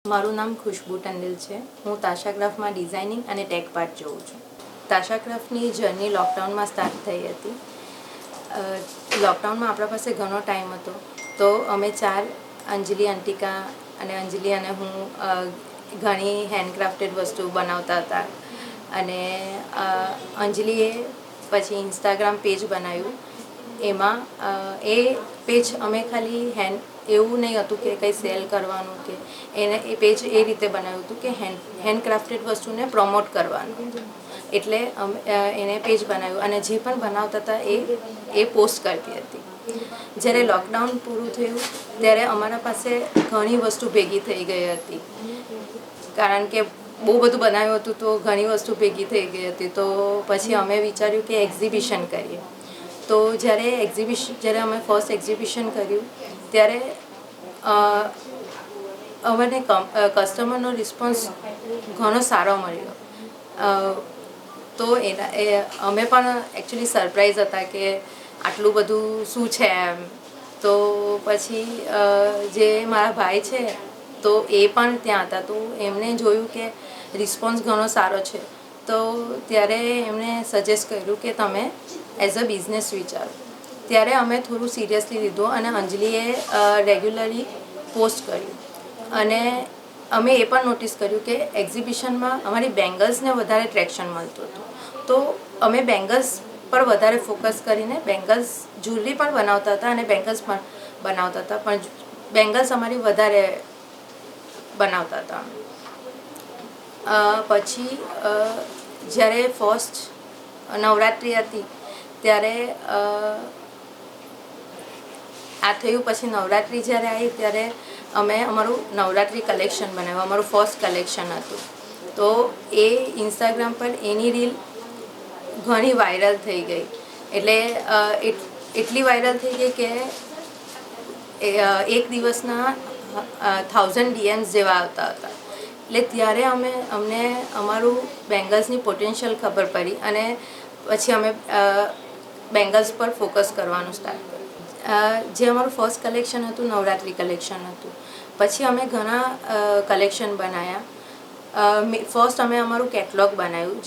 મારું નામ ખુશ્બુ ટંડેલ છે. હું તાશા ક્રાફ્ટમાં ડિઝાઇનિંગ અને ટેક પાર્ટ જોઉં છું. તાશા ક્રાફ્ટની જર્ની લોકડાઉનમાં સ્ટાર્ટ થઈ હતી. લોકડાઉનમાં આપણા પાસે ઘણો ટાઈમ હતો, તો અમે ચાર, અંજલિ, અંટિકા અને હું ઘણી હેન્ડક્રાફ્ટેડ વસ્તુ બનાવતા હતા. અને અંજલિએ પછી ઇન્સ્ટાગ્રામ પેજ બનાવ્યું. એમાં એ પેજ અમે ખાલી એવું નહીં હતું કે કંઈ સેલ કરવાનું, કે એ પેજ એ રીતે બનાવ્યું હતું કે હેન્ડક્રાફ્ટેડ વસ્તુને પ્રમોટ કરવાનું. એટલે એને પેજ બનાવ્યું અને જે પણ બનાવતા હતા એ પોસ્ટ કરતી હતી. જ્યારે લોકડાઉન પૂરું થયું ત્યારે અમારા પાસે ઘણી વસ્તુ ભેગી થઈ ગઈ હતી, કારણ કે બહુ બધું બનાવ્યું હતું, તો ઘણી વસ્તુ ભેગી થઈ ગઈ હતી. તો પછી અમે વિચાર્યું કે એક્ઝિબિશન કરીએ. તો જ્યારે અમે ફર્સ્ટ એક્ઝિબિશન કર્યું ત્યારે અમને કસ્ટમરનો રિસ્પોન્સ ઘણો સારો મળ્યો. તો અમે પણ એકચ્યુઅલી સરપ્રાઈઝ હતા કે આટલું બધું શું છે એમ. તો પછી જે મારા ભાઈ છે તો એ પણ ત્યાં હતા, તો એમણે જોયું કે રિસ્પોન્સ ઘણો સારો છે. તો ત્યારે એમણે સજેસ્ટ કર્યું કે તમે એઝ અ બિઝનેસ વિચારો. ત્યારે અમે થોડું સિરિયસલી લીધું અને અંજલિએ રેગ્યુલરલી પોસ્ટ કર્યું. અને અમે એ પણ નોટિસ કર્યું કે એક્ઝિબિશનમાં અમારી બેંગલ્સને વધારે ટ્રેક્શન મળતું હતું. તો અમે બેંગલ્સ પર વધારે ફોકસ કરીને બેંગલ્સ જ્વેલરી પણ બનાવતા હતા અને બેંગલ્સ પણ બનાવતા હતા, પણ બેંગલ્સ અમારી વધારે બનાવતા હતા. પછી જ્યારે ફર્સ્ટ નવરાત્રિ હતી ત્યારે આ થયું. પછી નવરાત્રિ જ્યારે આવી ત્યારે અમે અમારું નવરાત્રિ કલેક્શન બનાવ્યું. અમારું ફર્સ્ટ કલેક્શન હતું. તો એ ઇન્સ્ટાગ્રામ પર એની રીલ ઘણી વાયરલ થઈ ગઈ. એટલે એટલી વાયરલ થઈ ગઈ કે એક દિવસના 1000 DMs જેવા આવતા હતા. એટલે ત્યારે અમને અમારું બેંગલ્સની પોટેન્શિયલ ખબર પડી અને પછી અમે બેંગલ્સ પર ફોકસ કરવાનું સ્ટાર્ટ કર્યું. જે અમારું ફર્સ્ટ કલેક્શન હતું નવરાત્રિ કલેક્શન હતું. પછી અમે ઘણા કલેક્શન બનાવ્યા. ફર્સ્ટ અમે અમારું કેટલોગ બનાવ્યું,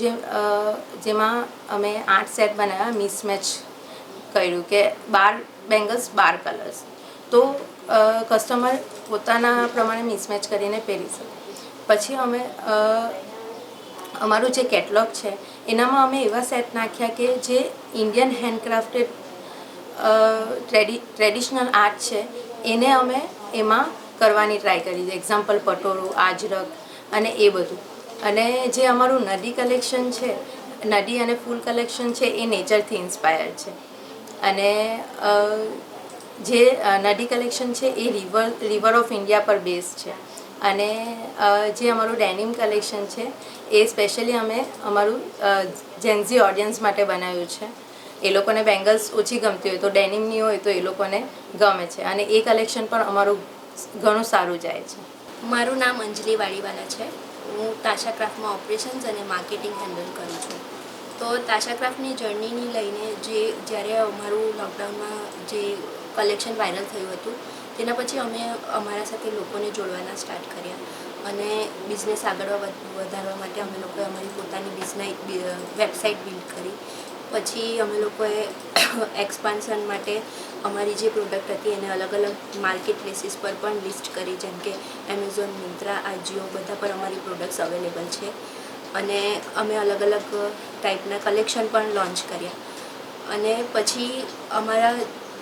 જેમાં અમે 8 સેટ બનાવ્યા. મિસમેચ કર્યું કે 12 બેંગલ્સ 12 કલર્સ, તો કસ્ટમર પોતાના પ્રમાણે મિસમેચ કરીને પહેરી શકે. પછી અમે અમારું જે કેટલોગ છે એનામાં અમે એવા સેટ નાખ્યા કે જે ઇન્ડિયન હેન્ડક્રાફ્ટેડ ટ્રેડિશનલ આર્ટ છે એને અમે એમાં કરવાની ટ્રાય કરી. એક્ઝામ્પલ પટોળું, આજરક અને એ બધું. અને જે અમારું નદી કલેક્શન છે, નદી અને ફૂલ કલેક્શન છે, એ નેચરથી ઇન્સ્પાયર છે. અને જે નદી કલેક્શન છે એ રિવર ઓફ ઇન્ડિયા પર બેઝ છે. અને જે અમારું ડેનિમ કલેક્શન છે એ સ્પેશિયલી અમે અમારું જેન્ઝી ઓડિયન્સ માટે બનાવ્યું છે. એ લોકોને બેંગલ્સ ઓછી ગમતી હોય તો ડેનિમની હોય તો એ લોકોને ગમે છે. અને એ કલેક્શન પણ અમારું ઘણું સારું જાય છે. મારું નામ અંજલિ વાડીવાલા છે. હું તાશા ક્રાફ્ટમાં ઓપરેશન્સ અને માર્કેટિંગ હેન્ડલ કરું છું. તો તાશા ક્રાફ્ટની જર્નીની લઈને જ્યારે અમારું લોકડાઉનમાં જે કલેક્શન વાયરલ થયું હતું તેના પછી અમે અમારા સાથે લોકોને જોડવાના સ્ટાર્ટ કર્યા. અને બિઝનેસ આગળ વધારવા માટે અમે લોકોએ અમારી પોતાની વેબસાઇટ બિલ્ડ કરી. પછી અમે લોકોએ એક્સપાન્શન માટે અમારી જે પ્રોડક્ટ હતી એને અલગ અલગ માર્કેટ પ્લેસીસ પર પણ લિસ્ટ કરી, જેમ કે એમેઝોન, મિન્ત્રા, આજીઓ બધા પર અમારી પ્રોડક્ટ્સ અવેલેબલ છે. અને અમે અલગ અલગ ટાઈપના કલેક્શન પણ લોન્ચ કર્યા. અને પછી અમારા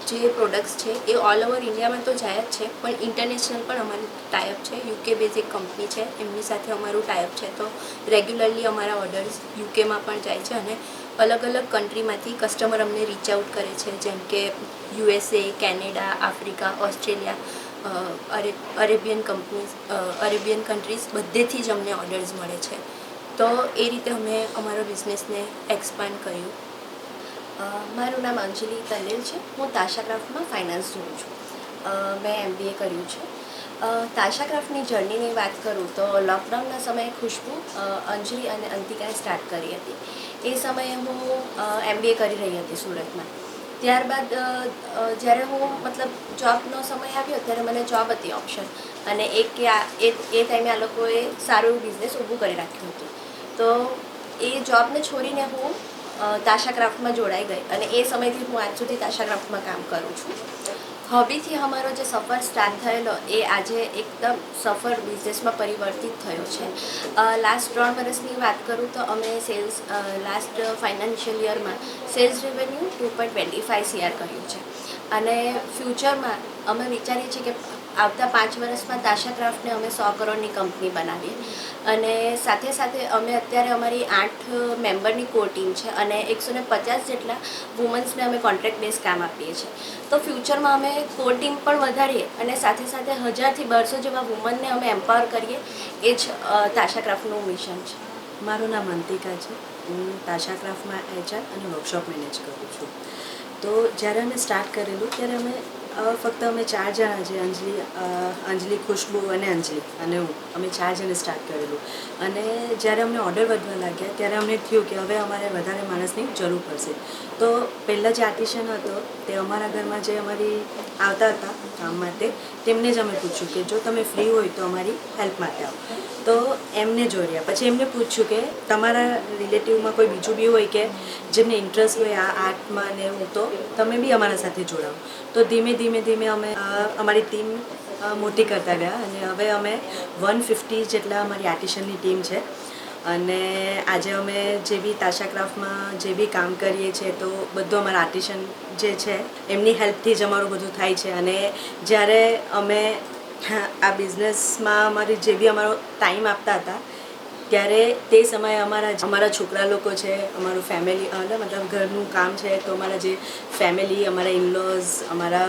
જે પ્રોડક્ટ્સ છે એ ઓલ ઓવર ઇન્ડિયામાં તો જાય જ છે, પણ ઇન્ટરનેશનલ પણ અમારી ટાઈઅપ છે. યુકે બેઝિક કંપની છે, એમની સાથે અમારું ટાઈઅપ છે. તો રેગ્યુલરલી અમારા ઓર્ડર્સ યુકેમાં પણ જાય છે. અને અલગ અલગ કન્ટ્રીમાંથી કસ્ટમર અમને રીચ આઉટ કરે છે, જેમ કે USA, Canada, Africa, Australia, Arabian countries બધેથી જ અમને ઓર્ડર્સ મળે છે. તો એ રીતે અમે અમારા બિઝનેસને એક્સપાન્ડ કર્યું. મારું નામ અંજલિ ટંડેલ છે. હું તાશા ક્રાફ્ટમાં ફાઇનાન્સ જોઉં છું. મેં MBA કર્યું છે. તાશા ક્રાફ્ટની જર્નીની વાત કરું તો લોકડાઉનના સમયે ખુશ્બુ, અંજલિ અને અંતિકાએ સ્ટાર્ટ કરી હતી. એ સમયે હું MBA કરી રહી હતી સુરતમાં. ત્યારબાદ જ્યારે હું મતલબ જોબનો સમય આવ્યો ત્યારે મને જોબ હતી ઓપ્શન, અને એ ટાઈમે આ લોકોએ સારું બિઝનેસ ઊભું કરી રાખ્યું હતું. તો એ જોબને છોડીને હું તાશા ક્રાફ્ટમાં જોડાઈ ગઈ, અને એ સમયથી હું આજ સુધી તાશા ક્રાફ્ટમાં કામ કરું છું. હોબીથી અમારો જે સફર સ્ટાર્ટ થયેલો એ આજે એકદમ સફળ બિઝનેસમાં પરિવર્તિત થયો છે. લાસ્ટ 3 વર્ષની વાત કરું તો અમે લાસ્ટ ફાઇનાન્શિયલ યરમાં સેલ્સ રેવન્યુ 2.25 CR કર્યું છે, અને ફ્યુચરમાં અમે વિચારીએ છીએ કે આવતા 5 વર્ષમાં તાશા ક્રાફ્ટને અમે 100 કરોડની કંપની બનાવીએ. અને સાથે સાથે અમે અત્યારે અમારી 8 મેમ્બરની કોર ટીમ છે, અને 150 જેટલા વુમન્સને અમે કોન્ટ્રાક્ટ બેઝ કામ આપીએ છીએ. તો ફ્યુચરમાં અમે કોર ટીમ પણ વધારીએ અને સાથે સાથે 1000થી 1200 જેવા વુમનને અમે એમ્પાવર કરીએ, એ જ તાશા ક્રાફ્ટનું મિશન છે. મારું નામ અંતિકા છે. હું તાશા ક્રાફ્ટમાં HR અને વર્કશોપ મેનેજ કરું છું. તો જ્યારે અમે સ્ટાર્ટ કરેલું ત્યારે અમે ફક્ત અમે 4 જણા છે, અંજલિ, ખુશ્બુ અને અંજલિ અને હું, અમે 4 જણે સ્ટાર્ટ કરેલું. અને જ્યારે અમને ઓર્ડર વધવા લાગ્યા ત્યારે અમને થયું કે હવે અમારે વધારે માણસની જરૂર પડશે. તો પહેલાં જે આર્ટિશિયન હતો તે અમારા ઘરમાં જે અમારી આવતા હતા કામ માટે, તેમને જ અમે પૂછ્યું કે જો તમે ફ્રી હોય તો અમારી હેલ્પ માટે આવો. તો એમને જોડ્યા. પછી એમને પૂછ્યું કે તમારા રિલેટિવમાં કોઈ બીજું બી હોય કે જેમને ઇન્ટરેસ્ટ હોય આ આર્ટમાં ને એવું, તો તમે બી અમારા સાથે જોડાવો. તો ધીમે ધીમે અમે અમારી ટીમ મોટી કરતા ગયા, અને હવે અમે 150 જેટલા અમારી આર્ટિશિયનની ટીમ છે. અને આજે અમે જે બી તાશા ક્રાફ્ટમાં જે બી કામ કરીએ છીએ તો બધું અમારા આર્ટિશિયન જે છે એમની હેલ્પથી જ અમારું બધું થાય છે. અને જ્યારે અમે આ બિઝનેસમાં અમારી જે બી અમારો ટાઈમ આપતા હતા ત્યારે તે સમયે અમારા છોકરા લોકો છે, અમારું ફેમિલી મતલબ ઘરનું કામ છે, તો અમારા જે ફેમિલી, અમારા ઇનલોઝ, અમારા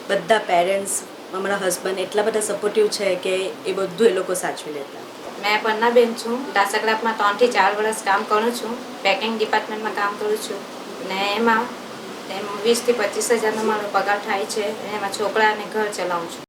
બધા પેરેન્ટ્સ, અમારા હસબન્ડ એટલા બધા સપોર્ટિવ છે કે એ બધું એ લોકો સાચવી લેતા. મેં પન્નાબેન છું. તાશા ક્રાફ્ટમાં 3 થી 4 વર્ષ કામ કરું છું. પેકિંગ ડિપાર્ટમેન્ટમાં કામ કરું છું, ને એમાં 20 થી 25 હજારનો મારો પગાર થાય છે. એમાં છોકરા અને ઘર ચલાવું છું.